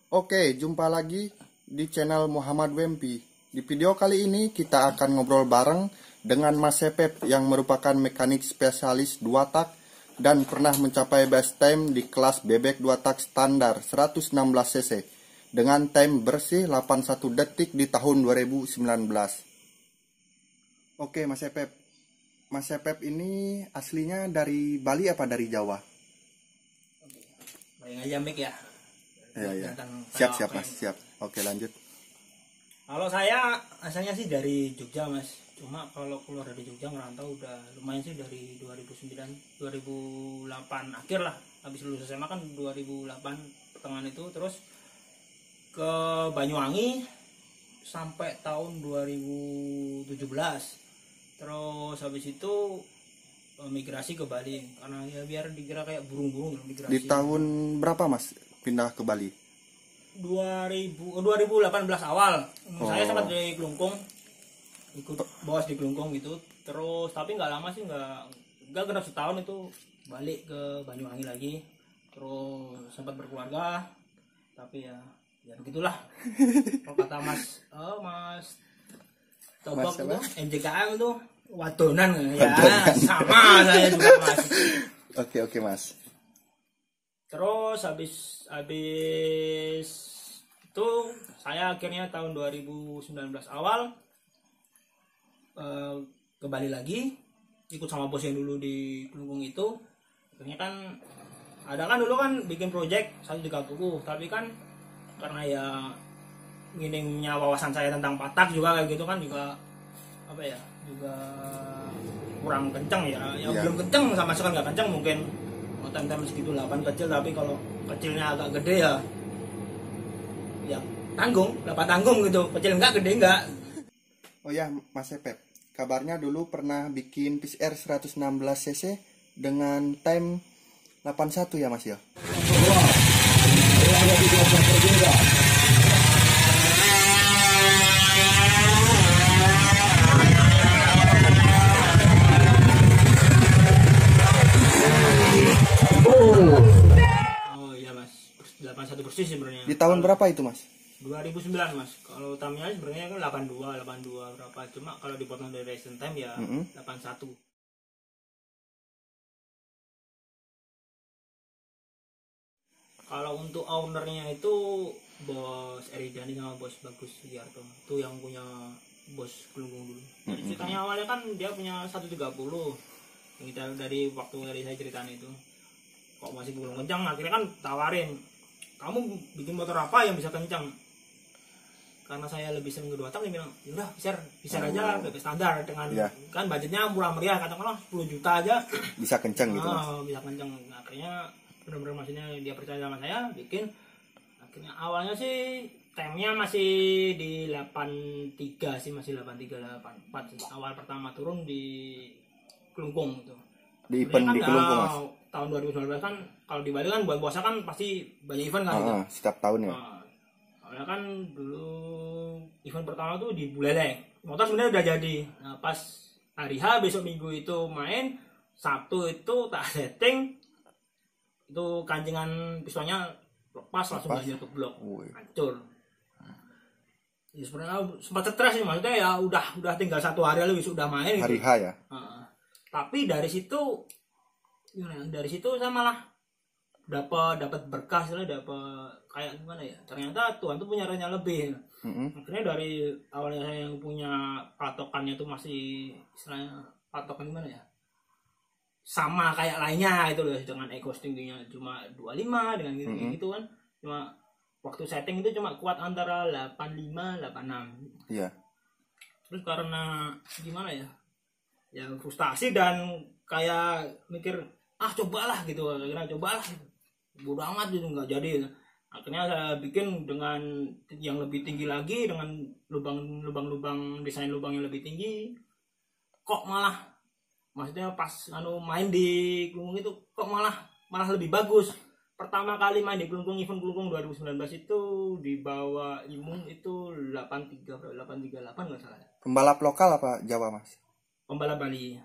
Oke, jumpa lagi di channel Muhammad Wempi. Di video kali ini kita akan ngobrol bareng dengan Mas Sepep yang merupakan mekanik spesialis 2 tak dan pernah mencapai best time di kelas bebek 2 tak standar 116 cc dengan time bersih 81 detik di tahun 2019. Oke, Mas Sepep. Mas Sepep ini aslinya dari Bali apa dari Jawa? Bayang aja Mik ya. Iya. Siap Mas, siap. Oke, lanjut. Kalau saya asalnya sih dari Jogja Mas. Cuma kalau keluar dari Jogja ngerantau udah lumayan sih dari 2009, 2008 akhir lah. Habis lulus SMA kan 2008 pertengahan itu, terus ke Banyuwangi sampai tahun 2017. Terus habis itu migrasi ke Bali karena ya biar dikira kayak burung-burung migrasi. Di tahun berapa Mas pindah ke Bali? 2018 awal. Saya sempat di Kelungkung, ikut bos di Kelungkung gitu. Terus tapi nggak lama sih, nggak genap setahun itu balik ke Banyuwangi lagi. Terus sempat berkeluarga, tapi ya begitulah. Kalau kata Mas Tobok itu MJKM itu wadonan ya. Sama saya juga Mas. Oke Mas. Terus habis itu saya akhirnya tahun 2019 awal ke Bali lagi, ikut sama bos yang dulu di Kelungkung itu. Akhirnya kan ada kan dulu kan bikin project 130, tapi kan karena ya minimnya wawasan saya tentang patak juga kayak gitu kan, juga apa ya, juga kurang kenceng ya. Belum kenceng, sama sekali nggak kenceng. Mungkin time segitu 8 kecil, tapi kalau kecilnya agak gede ya tanggung, dapat tanggung gitu. Kecil enggak, gede enggak. Oh ya Mas Sepep, kabarnya dulu pernah bikin PCR 116 cc dengan time 81 ya Mas ya? Oh iya Mas, 81 persis sebenarnya. Di tahun berapa itu Mas? 2009 Mas. Kalau time-nya sebenarnya kan 82 berapa. Cuma kalau dipotong dari recent time ya 81. Kalau untuk ownernya itu bos Eridani sama bos Bagus Sugiarto. Itu yang punya bos Kelungkung dulu. Dari ceritanya awalnya kan dia punya 130. Yang kita dari waktu dari saya ceritain itu. Kok masih belum kencang, akhirnya kan tawarin, kamu bikin motor apa yang bisa kencang? Karena saya lebih sering kedua tak, dia bilang udah bisa aja bebek standar dengan kan budgetnya murah meriah, katakanlah 10 juta aja bisa kencang gitu Mas. Bisa kencang. Akhirnya benar-benar maksudnya dia percaya sama saya, bikin. Akhirnya awalnya sih time-nya masih di 83 sih, masih 83 84 sih. Awal pertama turun di Kelungkung itu. Di event di Kelungkung Mas. Tahun 2019 kan kalau di Bali kan bulan puasa kan pasti banyak event kan. Setiap tahun ya. Awalnya kan dulu event pertama tuh di Buleleng. Motor sebenarnya udah jadi. Nah, pas hari H besok Minggu itu main, Sabtu itu tak setting, itu kancingan pistonnya lepas langsung aja ke blok, hancur. Ya sebenarnya sempat stres sih, maksudnya ya udah tinggal 1 hari lagi sudah main. Hari H ya. Tapi dari situ saya malah dapat berkah, dapat kayak gimana ya, ternyata Tuhan tuh punya rencana lebih. Akhirnya dari awalnya saya yang punya patokannya tuh masih istilahnya patokan gimana ya, sama kayak lainnya itu loh, dengan eco tingginya cuma 25 dengan gitu kan, cuma waktu setting itu cuma kuat antara 85 86. Iya. Terus karena gimana ya frustasi dan kayak mikir cobalah gitu, bodo amat gitu, nggak jadi. Akhirnya saya bikin dengan yang lebih tinggi lagi, dengan lubang desain lubang yang lebih tinggi. Kok malah maksudnya pas main di Kelungkung itu kok malah lebih bagus. Pertama kali main di Kelungkung, event Kelungkung 2019 itu di bawah Imung itu 838 nggak salah. Pembalap lokal apa Jawa Mas? Pembalap Bali.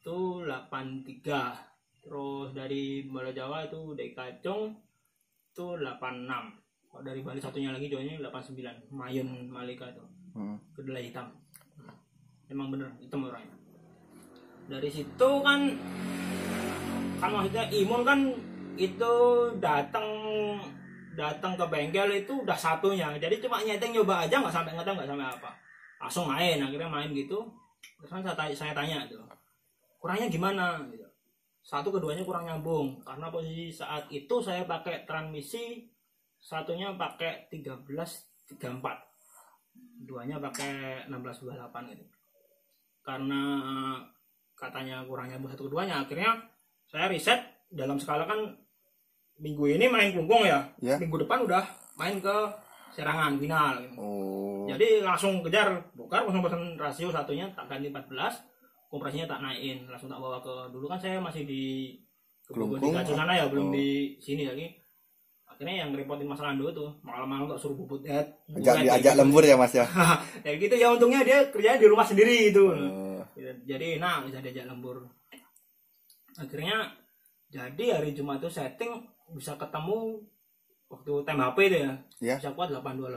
Itu 83. Terus dari Bola Jawa itu Dekacung itu 86. Kalau dari Bali satunya lagi joinnya 89, Mayun Malika itu. Kedelai hitam. Emang bener hitam orangnya. Dari situ kan maksudnya Imun kan itu datang ke bengkel itu udah satunya, jadi cuma nyeting nyoba aja, nggak sampai ngetem, nggak sampai apa, langsung main. Akhirnya main gitu, terus kan saya tanya gitu, kurangnya gimana gitu. Satu keduanya kurang nyambung karena posisi saat itu saya pakai transmisi, satunya pakai 1334, duanya pakai 1628 gitu. Karena katanya kurang nyambung satu keduanya, akhirnya saya riset dalam skala kan minggu ini main Klungkung ya, minggu depan udah main ke Serangan final gitu. Jadi langsung kejar bongkar, langsung pesan rasio satunya tak ganti 14, kompresinya tak naikin, langsung tak bawa ke, dulu kan saya masih di Klungkung di sana ya, belum di sini lagi. Akhirnya yang repotin Mas Lando tuh malam-malam tak suruh bubut ajak lembur ya Mas ya. Ya gitu ya, untungnya dia kerjanya di rumah sendiri itu. Jadi bisa diajak lembur. Akhirnya jadi hari Jumat itu setting bisa ketemu waktu tem HP itu ya, bisa kuat 82.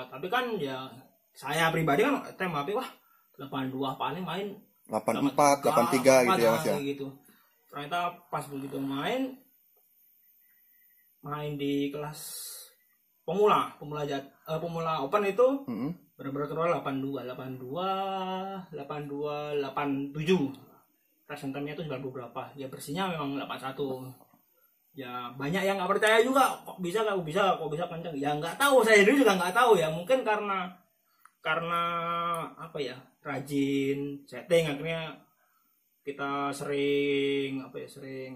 Tapi kan ya saya pribadi kan tem HP wah 82 paling main 84, 83 gitu ya Mas ya. Gitu. Ternyata pas begitu main di kelas pemula open itu benar-benar keluar 82, 87. Presenternya itu 90 berapa, ya bersihnya memang 81. Ya banyak yang nggak percaya juga, kok bisa kenceng, ya nggak tahu, saya dulu juga nggak tahu ya, mungkin karena apa ya, rajin setting, akhirnya kita sering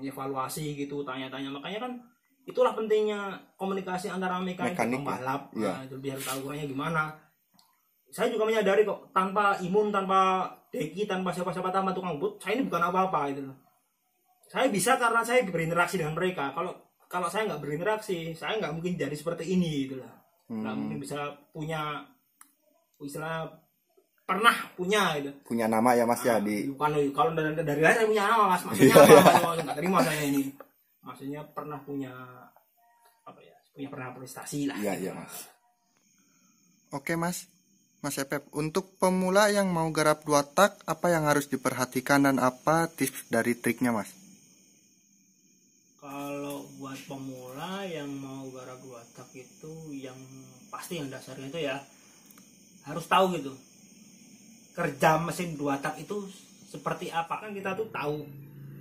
evaluasi gitu, tanya-tanya. Makanya kan itulah pentingnya komunikasi antara mekanik dan pembalap, biar tahu kurangnya gimana. Saya juga menyadari kok, tanpa Imun, tanpa Deki, tanpa siapa-siapa, tanpa tukang but, saya ini bukan apa-apa gitu loh. Saya bisa karena saya berinteraksi dengan mereka. Kalau saya nggak berinteraksi, saya nggak mungkin jadi seperti ini gitu loh. Nggak mungkin bisa punya istilah, pernah punya gitu. Punya nama ya Mas ya di. Kalau dari lahir saya punya nama Mas. Maksudnya apa? Nggak terima saya ini. Maksudnya pernah punya apa ya? Pernah prestasi lah. Iya Mas. Oke Mas Epep, untuk pemula yang mau garap 2 tak, apa yang harus diperhatikan dan apa tips dari triknya Mas? Kalau buat pemula yang mau garap 2 tak itu, yang pasti yang dasarnya itu ya harus tahu gitu, kerja mesin 2 tak itu seperti apa. Kan kita tuh tahu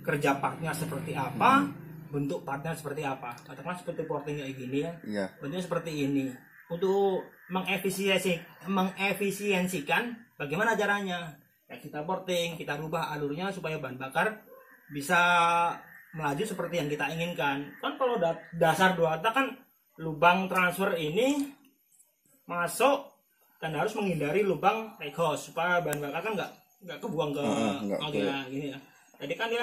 kerja partnya seperti apa, bentuk partnya seperti apa. Katakanlah seperti porting kayak gini ya, bentuknya seperti ini. Untuk mengefisiensikan bagaimana caranya ya, kita porting, kita rubah alurnya supaya bahan bakar bisa melaju seperti yang kita inginkan. Kan kalau dasar 2 tak kan lubang transfer ini masuk dan harus menghindari lubang exhaust supaya bahan bakar kan nggak kebuang ke gini ya. Jadi kan dia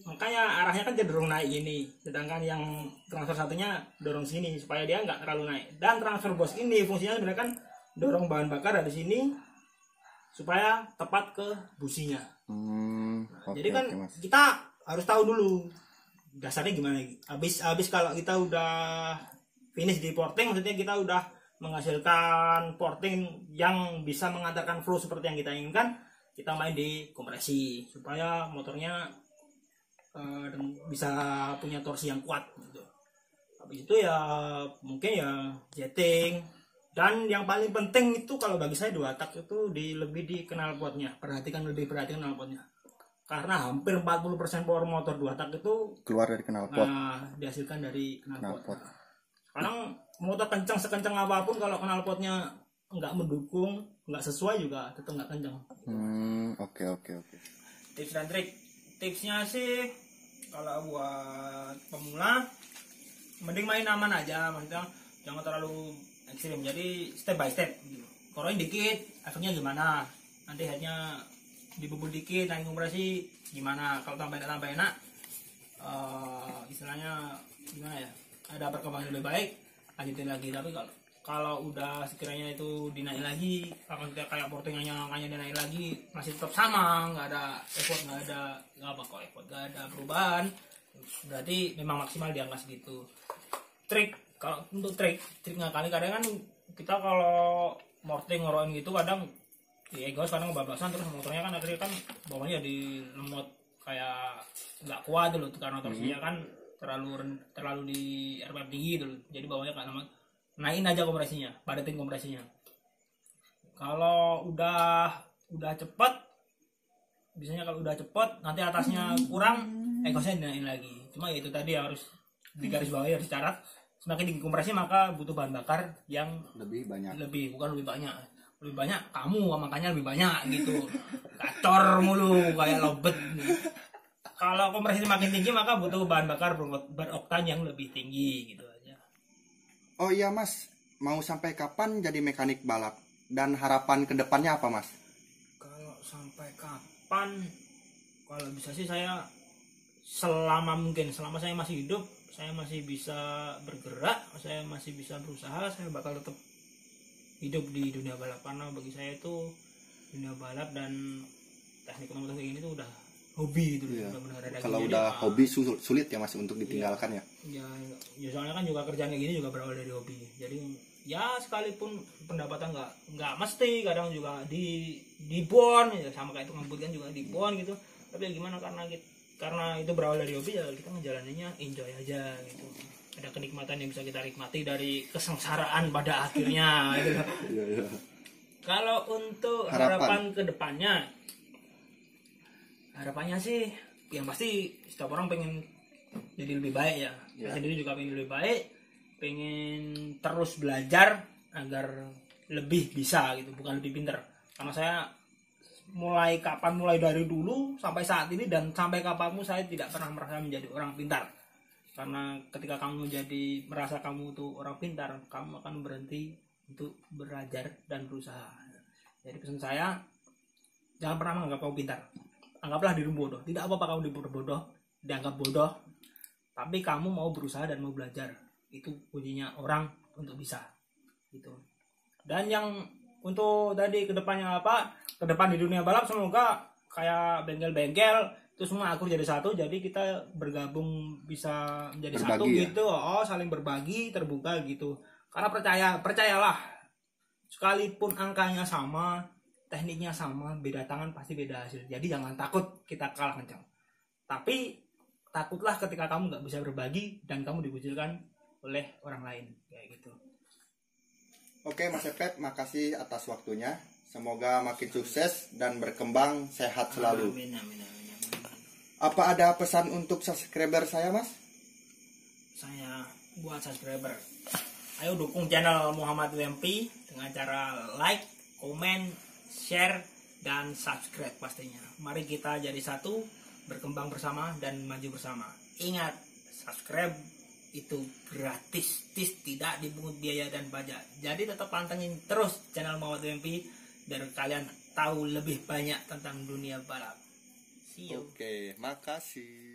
makanya arahnya kan cenderung naik gini, sedangkan yang transfer satunya dorong sini supaya dia nggak terlalu naik. Dan transfer bos ini fungsinya sebenarnya kan dorong bahan bakar dari sini supaya tepat ke businya. Jadi kan kita harus tahu dulu dasarnya gimana. Habis kalau kita udah finish di porting, maksudnya kita udah menghasilkan porting yang bisa mengantarkan flow seperti yang kita inginkan, kita main di kompresi supaya motornya bisa punya torsi yang kuat gitu. Habis itu ya mungkin ya jetting, dan yang paling penting itu kalau bagi saya 2 tak itu lebih di knalpotnya. Perhatikan knalpotnya, karena hampir 40% power motor 2 tak itu keluar dari knalpot. Dihasilkan dari knalpot. Sekarang motor kencang sekencang apapun, kalau knalpotnya nggak mendukung, nggak sesuai juga tetap nggak kencang. Oke. Tips dan trik, tipsnya sih kalau buat pemula mending main aman aja, maksudnya jangan terlalu ekstrim, jadi step by step gitu. Koroin dikit, efeknya gimana, nanti headnya dibubur dikit, naik kompresi gimana, kalau tambah enak istilahnya gimana ya, ada perkembangan lebih baik lanjutin lagi. Tapi kalau udah sekiranya itu dinaik lagi, kalau kita kayak portingannya dinaik lagi masih tetap sama, nggak ada effort, nggak ada perubahan, berarti memang maksimal di angka segitu. Trik Kalau untuk trik ngakali kadang kan kita kalau morting ngoroin gitu kadang di egos kadang kebablasan, terus motornya kan akhirnya kan bawahnya di lemot kayak nggak kuat dulu karena torsinya kan terlalu di RPM tinggi dulu, jadi bawahnya kan lemot. Naikin aja kompresinya, padatin kompresinya. Kalau udah cepet, biasanya kalau udah cepet nanti atasnya kurang, egosnya dinaikin lagi. Cuma ya itu tadi harus di garis bawahnya harus catat. Semakin dikompresi maka butuh bahan bakar yang lebih banyak. Bukan lebih banyak. Lebih banyak kamu, makanya lebih banyak gitu. Kacor mulu kayak lobet. Kalau kompresi makin tinggi maka butuh bahan bakar beroktan yang lebih tinggi gitu aja. Oh iya Mas, mau sampai kapan jadi mekanik balap? Dan harapan kedepannya apa Mas? Kalau sampai kapan, kalau bisa sih saya selama saya masih hidup, saya masih bisa bergerak, saya masih bisa berusaha, saya bakal tetap hidup di dunia balap. Karena bagi saya itu dunia balap dan teknik otomotif ini tuh udah hobi itu. Iya. Benar-benar Kalau udah hobi sulit ya Mas untuk ditinggalkan ya. Ya soalnya kan juga kerjaan kayak gini juga berawal dari hobi. Jadi ya sekalipun pendapatan nggak mesti, kadang juga di bon ya, sama kayak tukang kan juga di bon gitu. Tapi ya gimana, karena itu berawal dari hobi ya kita ngejalaninnya enjoy aja gitu. Ada kenikmatan yang bisa kita nikmati dari kesengsaraan pada akhirnya gitu. Iya. Kalau untuk harapan kedepannya, harapannya sih yang pasti setiap orang pengen jadi lebih baik ya. Saya sendiri juga pengen lebih baik, pengen terus belajar agar lebih bisa gitu, bukan lebih pinter. Karena saya mulai dari dulu sampai saat ini dan sampai kapanpun saya tidak pernah merasa menjadi orang pintar. Karena ketika kamu merasa kamu itu orang pintar, kamu akan berhenti untuk belajar dan berusaha. Jadi pesan saya, jangan pernah menganggap kamu pintar. Anggaplah dirimu bodoh. Tidak apa-apa kamu dianggap bodoh, tapi kamu mau berusaha dan mau belajar. Itu kuncinya orang untuk bisa gitu. Dan yang untuk tadi kedepannya apa? Kedepan di dunia balap semoga kayak bengkel-bengkel itu semua akur jadi satu, jadi kita bergabung bisa menjadi satu ya? Gitu. Saling berbagi, terbuka gitu. Karena percayalah, sekalipun angkanya sama, tekniknya sama, beda tangan pasti beda hasil. Jadi jangan takut kita kalah kencang. Tapi takutlah ketika kamu nggak bisa berbagi dan kamu dikucilkan oleh orang lain kayak gitu. Oke Mas Epep, makasih atas waktunya. Semoga makin sukses dan berkembang sehat selalu. Amin. Apa ada pesan untuk subscriber saya Mas? Saya buat subscriber, ayo dukung channel Muhammad WMP dengan cara like, komen, share, dan subscribe pastinya. Mari kita jadi satu, berkembang bersama dan maju bersama. Ingat, subscribe itu gratis, tidak dipungut biaya dan pajak. Jadi tetap pantengin terus channel Muhammad WMP biar kalian tahu lebih banyak tentang dunia balap. See you. Oke, makasih.